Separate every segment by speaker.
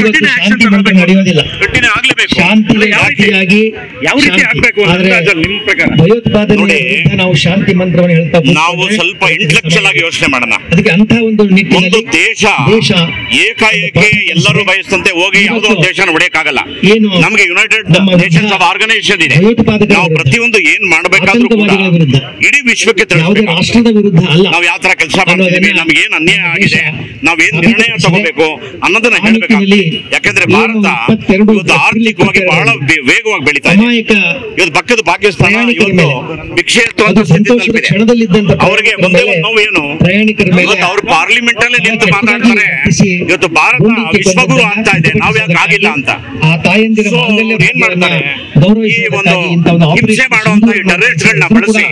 Speaker 1: ಇವತ್ತು ಶಾಂತಿ ಮಂತ್ರ ನಡೆಯೋದಿಲ್ಲ. ಶಾಂತಿಗೆ ಘಾಟಿಯಾಗಿ ಭಯೋತ್ಪಾದನೆ ನಾವು ಶಾಂತಿ ಮಂತ್ರವನ್ನು ಹೇಳ್ತಾ
Speaker 2: ನಾವು ಸ್ವಲ್ಪ ಇಂಟೆಲೆಕ್ಚುಯಲ್ ಆಗಿ ಯೋಚನೆ ಮಾಡೋಣ.
Speaker 1: ಅದಕ್ಕೆ ಅಂತ ಒಂದು ನಿಟ್ಟಿನಲ್ಲಿ
Speaker 2: ದೇಶ ಏಕಾಏಕಿ ಎಲ್ಲರೂ ಬಯಸ್ತಂತೆ ಹೋಗಿ ಯಾವುದೋ ದೇಶನ ಹೊಡೆಯಕ್ಕಾಗಲ್ಲ. ನಮಗೆ ಯುನೈಟೆಡ್ ನೇಷನ್ಸ್ ಆಫ್ ಆರ್ಗನೈಸೇಷನ್ ಇದೆ. ನಾವು ಪ್ರತಿಯೊಂದು ಏನ್ ಮಾಡಬೇಕಾದ್ರೂ ಕೂಡ ಇಡೀ ವಿಶ್ವಕ್ಕೆ
Speaker 1: ರಾಷ್ಟ್ರದ ವಿರುದ್ಧ ಅಲ್ಲ,
Speaker 2: ನಾವು ಯಾವ ತರ ಕೆಲಸ ಮಾಡ್ತೀವಿ, ನಮ್ಗೆ ಏನ್ ಅನ್ಯಾಯ ಆಗಿದೆ, ನಾವೇನ್ ನಿರ್ಣಯ ತಗೋಬೇಕು ಅನ್ನೋದನ್ನ ಹೇಳ್ಬೇಕಾಗುತ್ತೆ. ಯಾಕಂದ್ರೆ ಭಾರತ ಇವತ್ತು ಆರ್ಥಿಕವಾಗಿ ಬಹಳ ವೇಗವಾಗಿ ಬೆಳೀತಾ ಇದೆ. ಇವತ್ತು ಪಕ್ಕದ ಪಾಕಿಸ್ತಾನ ಇವತ್ತು ಭಿಕ್ಷೆ ಎತ್ತುವಂತ ಅವರಿಗೆ ಒಂದೇ ನೋವು ಏನು, ಅವ್ರು ಪಾರ್ಲಿಮೆಂಟ್ ಅಲ್ಲಿ ನಿಂತು ಮಾತಾಡ್ತಾರೆ ಇವತ್ತು ಭಾರತ ವಿಶ್ವಗುರು ಆಗ್ತಾ ಇದೆ, ನಾವ್ ಯಾಕೆ ಆಗಿಲ್ಲ ಅಂತ. ಏನ್ ಮಾಡ್ತಾರೆ, ಈ ಒಂದು ಹಿಂಸೆ ಮಾಡುವಂತ ಟೆರರಿಸ್ಟ್ ಗಳನ್ನ ಬಳಸಿ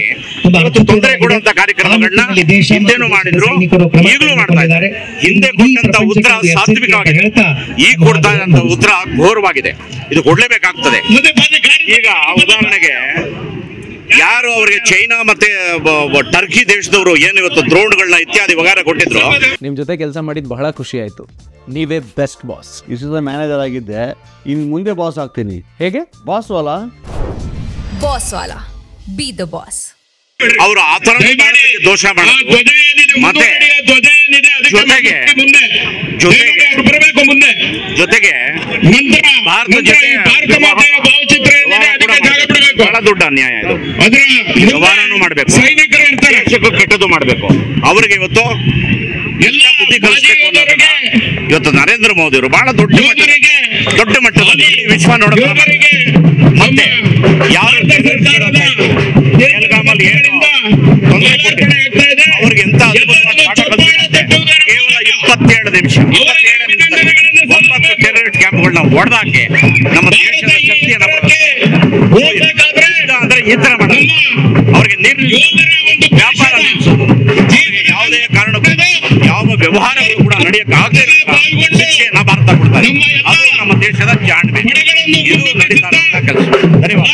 Speaker 2: ಇವತ್ತು ತೊಂದರೆ ಕೊಡುವಂತ ಕಾರ್ಯಕ್ರಮಗಳನ್ನ ಹಿಂದೆನೂ ಮಾಡಿದ್ರು, ಈಗಲೂ ಮಾಡ್ತಾ ಇದ್ದಾರೆ. ಹಿಂದೆ ಕೊಟ್ಟಂತ ಉತ್ತರ ಸಾತ್ವಿಕವಾಗಿದೆ, ಈಗ ಕೊಡ್ತಾ ಇದ್ದಂತ ಉತ್ತರ ಘೋರವಾಗಿದೆ. ಇದು ಕೊಡ್ಲೇಬೇಕಾಗ್ತದೆ. ಈಗ ಉದಾಹರಣೆಗೆ ಯಾರು ಅವರಿಗೆ ಚೈನಾ ಮತ್ತೆ ಟರ್ಕಿ ದೇಶದವರು ಏನು ಇವತ್ತು ಡ್ರೋನ್ಗಳನ್ನ ಇತ್ಯಾದಿ ವಗಾರ ಕೊಟ್ಟಿದ್ರು.
Speaker 3: ನಿಮ್ ಜೊತೆ ಕೆಲಸ ಮಾಡಿದ್ ಬಹಳ ಖುಷಿ ಆಯ್ತು. ನೀವೇ ಬೆಸ್ಟ್ ಬಾಸ್.
Speaker 4: ಇಷ್ಟು ಮ್ಯಾನೇಜರ್ ಆಗಿದ್ದೆ, ಇನ್ನು ಮುಂದೆ ಬಾಸ್ ಆಗ್ತೀನಿ. ಹೇಗೆ boss Vala
Speaker 5: B the boss.
Speaker 2: ಅವರು ಆ ತರ ದೋಷ ಮಾಡೋದು ಮತ್ತೆ ಜೊತೆಗೆ ಭಾರತ ಜೊತೆ ಬಹಳ ದೊಡ್ಡ ಅನ್ಯಾಯ ಇದು. ವ್ಯವಹಾರನೂ ಮಾಡಬೇಕು, ದೇಶಕ್ಕೂ ಕೆಟ್ಟದ್ದು ಮಾಡಬೇಕು. ಅವರಿಗೆ ಇವತ್ತು ಎಲ್ಲ ಬುದ್ಧಿ ಕಲಿಸಬೇಕು ಅನ್ನೋದನ್ನ ಇವತ್ತು ನರೇಂದ್ರ ಮೋದಿ ಅವರು ಬಹಳ ದೊಡ್ಡ ಮಟ್ಟದಲ್ಲಿ ವಿಶ್ವ ನೋಡೋದು. ಮತ್ತೆ ಯಾರು ಬೆಳಗಾಮಲ್ಲಿ ಏನು ತೊಂದರೆ ಕೊಟ್ಟಿದೆ ಅವ್ರಿಗೆ ಎಂತ ಕೇವಲ 27 ನಿಮಿಷ 9 ಟೆರರಿಸ್ಟ್ ಕ್ಯಾಂಪ್ಗಳನ್ನ ಹೊಡೆದಾಕಿ ನಮ್ಮ ದೇಶದ ಶಕ್ತಿಯನ್ನು ಅಂದ್ರೆ ಈ ತರ ಮಾಡೋದು. ಅವ್ರಿಗೆ ವ್ಯಾಪಾರ ನಿಲ್ಲಿಸೋದು, ಯಾವುದೇ ಕಾರಣಕ್ಕೂ ಯಾವ ವ್ಯವಹಾರಗಳು ಕೂಡ ನಡೆಯಕ್ಕಾಗದೇ ಶಿಕ್ಷೆಯನ್ನ ಭಾರತ ಕೊಡ್ತಾರೆ. ಅದು ನಮ್ಮ ದೇಶದ ಜಾಣ್ಮೆ. ಇದು ನಡೀತಾ ಇರುವಂತಹ ಕೆಲಸ. ಧನ್ಯವಾದ.